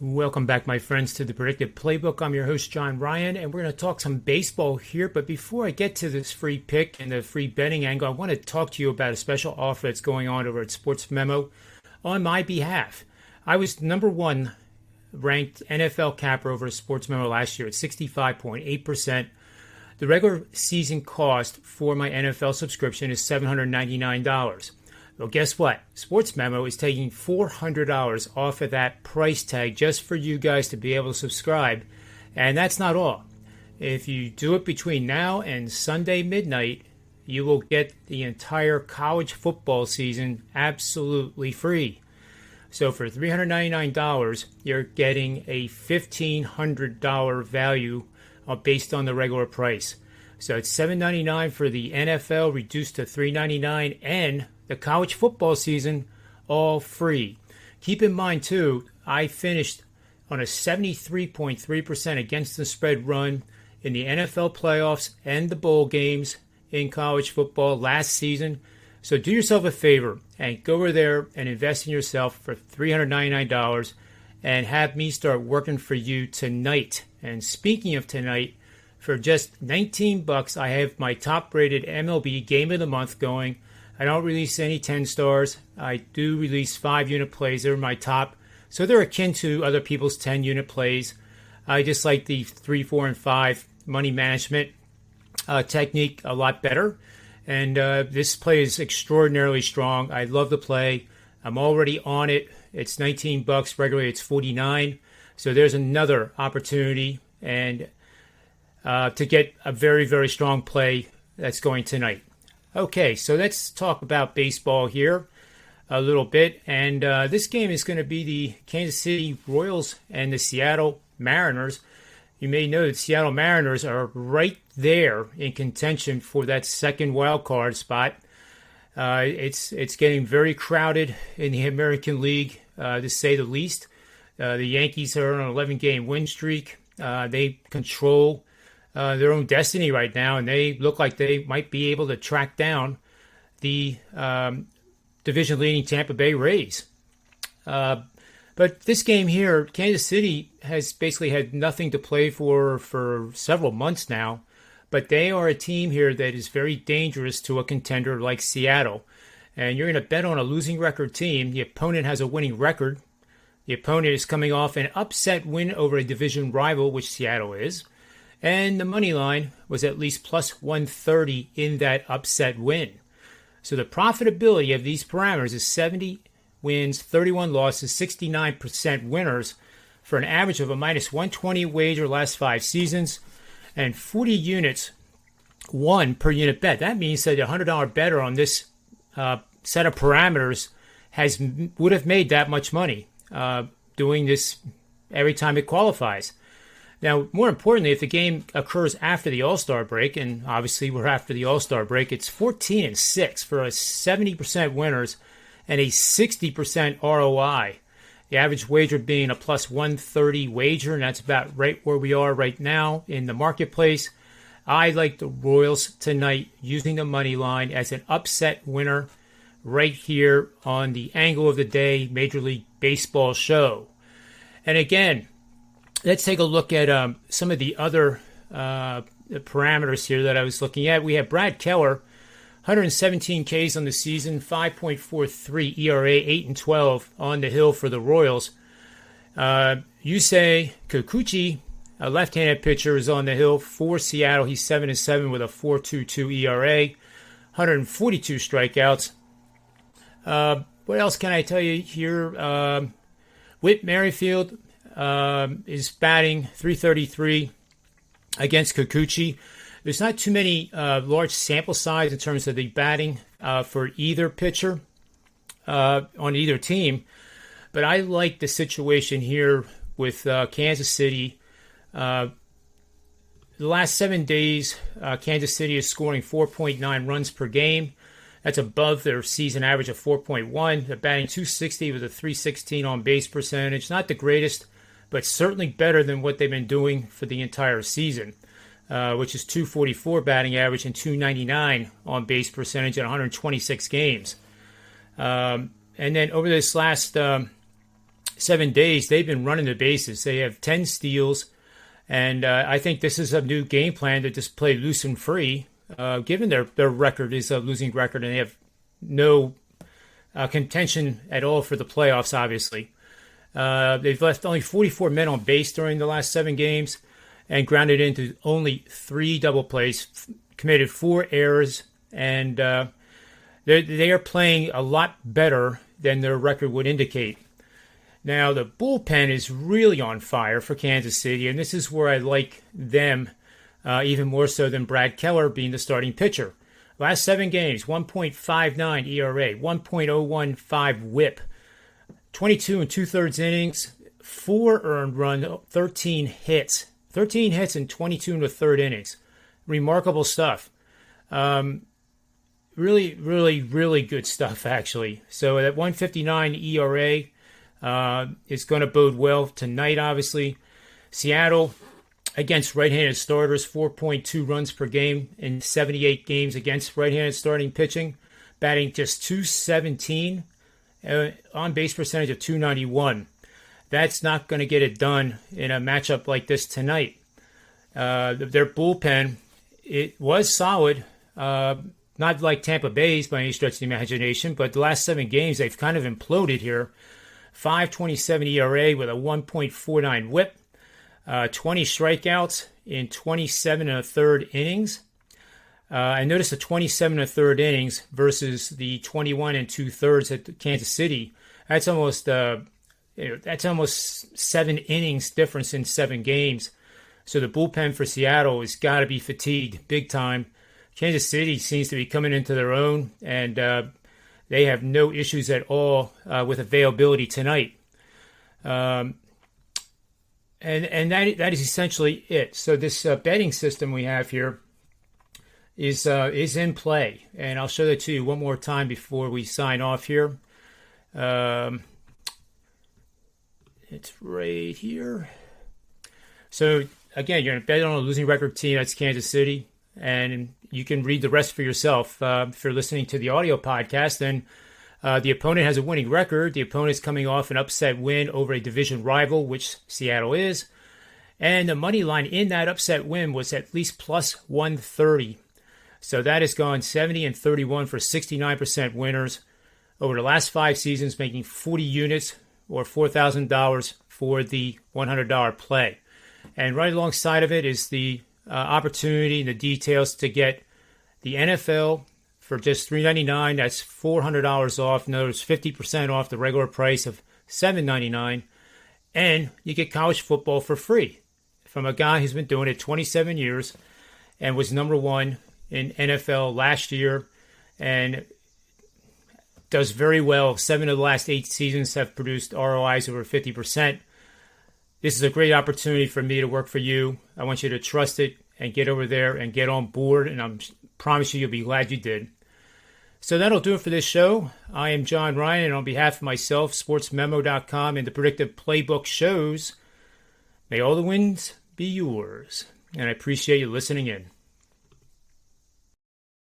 Welcome back, my friends, to the Predictive Playbook. I'm your host, John Ryan, and we're going to talk some baseball here. But before I get to this free pick and the free betting angle, I want to talk to you about a special offer that's going on over at Sports Memo on my behalf. I was number one ranked NFL capper over at Sports Memo last year at 65.8%. The regular season cost for my NFL subscription is $799. Well, guess what? Sports Memo is taking $400 off of that price tag just for you guys to be able to subscribe. And that's not all. If you do it between now and Sunday midnight, you will get the entire college football season absolutely free. So for $399, you're getting a $1,500 value based on the regular price. So it's $799 for the NFL, reduced to $399, and the college football season, all free. Keep in mind, too, I finished on a 73.3% against the spread run in the NFL playoffs and the bowl games in college football last season. So do yourself a favor and go over there and invest in yourself for $399 and have me start working for you tonight. And speaking of tonight, for just $19, I have my top-rated MLB Game of the Month going. I don't release any 10 stars. I do release 5-unit plays. They're my top. So they're akin to other people's 10-unit plays. I just like the 3, 4, and 5 money management technique a lot better. And this play is extraordinarily strong. I love the play. I'm already on it. It's $19. Regularly, it's $49. So there's another opportunity and to get a very, very strong play that's going tonight. Okay, so let's talk about baseball here a little bit. And this game is going to be the Kansas City Royals and the Seattle Mariners. You may know that Seattle Mariners are right there in contention for that second wild card spot. It's getting very crowded in the American League, to say the least. The Yankees are on an 11-game win streak. They control their own destiny right now, and they look like they might be able to track down the division-leading Tampa Bay Rays. But this game here, Kansas City has basically had nothing to play for several months now, but they are a team here that is very dangerous to a contender like Seattle. And you're going to bet on a losing record team. The opponent has a winning record. The opponent is coming off an upset win over a division rival, which Seattle is. And the money line was at least plus 130 in that upset win. So the profitability of these parameters is 70 wins, 31 losses, 69% winners for an average of a minus 120 wager last 5 seasons and 40 units won per unit bet. That means that a $100 better on this set of parameters would have made that much money doing this every time it qualifies. Now, more importantly, if the game occurs after the All-Star break, and obviously we're after the All-Star break, it's 14-6 for a 70% winners and a 60% ROI. The average wager being a plus 130 wager, and that's about right where we are right now in the marketplace. I like the Royals tonight using the money line as an upset winner right here on the Angle of the Day Major League Baseball show. And again, let's take a look at some of the other parameters here that I was looking at. We have Brad Keller, 117 Ks on the season, 5.43 ERA, 8-12 on the hill for the Royals. Yusei Kikuchi, a left-handed pitcher, is on the hill for Seattle. He's 7-7 with a 4.22 ERA, 142 strikeouts. What else can I tell you here? Whit Merrifield is batting .333 against Kikuchi. There's not too many large sample size in terms of the batting for either pitcher on either team, but I like the situation here with Kansas City. The last 7 days, Kansas City is scoring 4.9 runs per game. That's above their season average of 4.1. They're batting .260 with a .316 on base percentage. Not the greatest, but certainly better than what they've been doing for the entire season, which is .244 batting average and .299 on base percentage in 126 games. And then over this last 7 days, they've been running the bases. They have 10 steals, and I think this is a new game plan to just play loose and free, given their record is a losing record, and they have no contention at all for the playoffs, obviously. They've left only 44 men on base during the last 7 games and grounded into only 3 double plays, committed 4 errors, and they are playing a lot better than their record would indicate. Now, the bullpen is really on fire for Kansas City, and this is where I like them even more so than Brad Keller being the starting pitcher. Last 7 games, 1.59 ERA, 1.015 WHIP, 22 and 2/3 innings, 4 earned runs, 13 hits. 13 hits in 22 and 1/3 innings. Remarkable stuff. Really, really, really good stuff, actually. So that 1.59 ERA is going to bode well tonight, obviously. Seattle, against right-handed starters, 4.2 runs per game in 78 games against right-handed starting pitching, batting just .217, on-base percentage of .291. That's not going to get it done in a matchup like this tonight. Their bullpen, it was solid, not like Tampa Bay's by any stretch of the imagination, but the last 7 games, they've kind of imploded here. 5.27 ERA with a 1.49 WHIP, 20 strikeouts in 27 and a third innings. I noticed the 27 and a third innings versus the 21 and 2/3 at Kansas City. That's almost 7 innings difference in 7 games. So the bullpen for Seattle has got to be fatigued big time. Kansas City seems to be coming into their own, and they have no issues at all with availability tonight. And that is essentially it. So this betting system we have here is in play, and I'll show that to you one more time before we sign off here. It's right here. So again, you're going to bet on a losing record team. That's Kansas City, and you can read the rest for yourself. If you're listening to the audio podcast, then the opponent has a winning record. The opponent is coming off an upset win over a division rival, which Seattle is. And the money line in that upset win was at least plus 130. So that has gone 70 and 31 for 69% winners over the last 5 seasons, making 40 units or $4,000 for the $100 play. And right alongside of it is the opportunity and the details to get the NFL for just $3.99. That's $400 off. In other words, 50% off the regular price of $7.99. And you get college football for free from a guy who's been doing it 27 years and was number 1 in NFL last year and does very well. 7 of the last 8 seasons have produced ROIs over 50%. This is a great opportunity for me to work for you. I want you to trust it and get over there and get on board, and I promise you'll be glad you did. So that'll do it for this show. I am John Ryan, and on behalf of myself, sportsmemo.com, and the Predictive Playbook shows, may all the wins be yours. And I appreciate you listening in.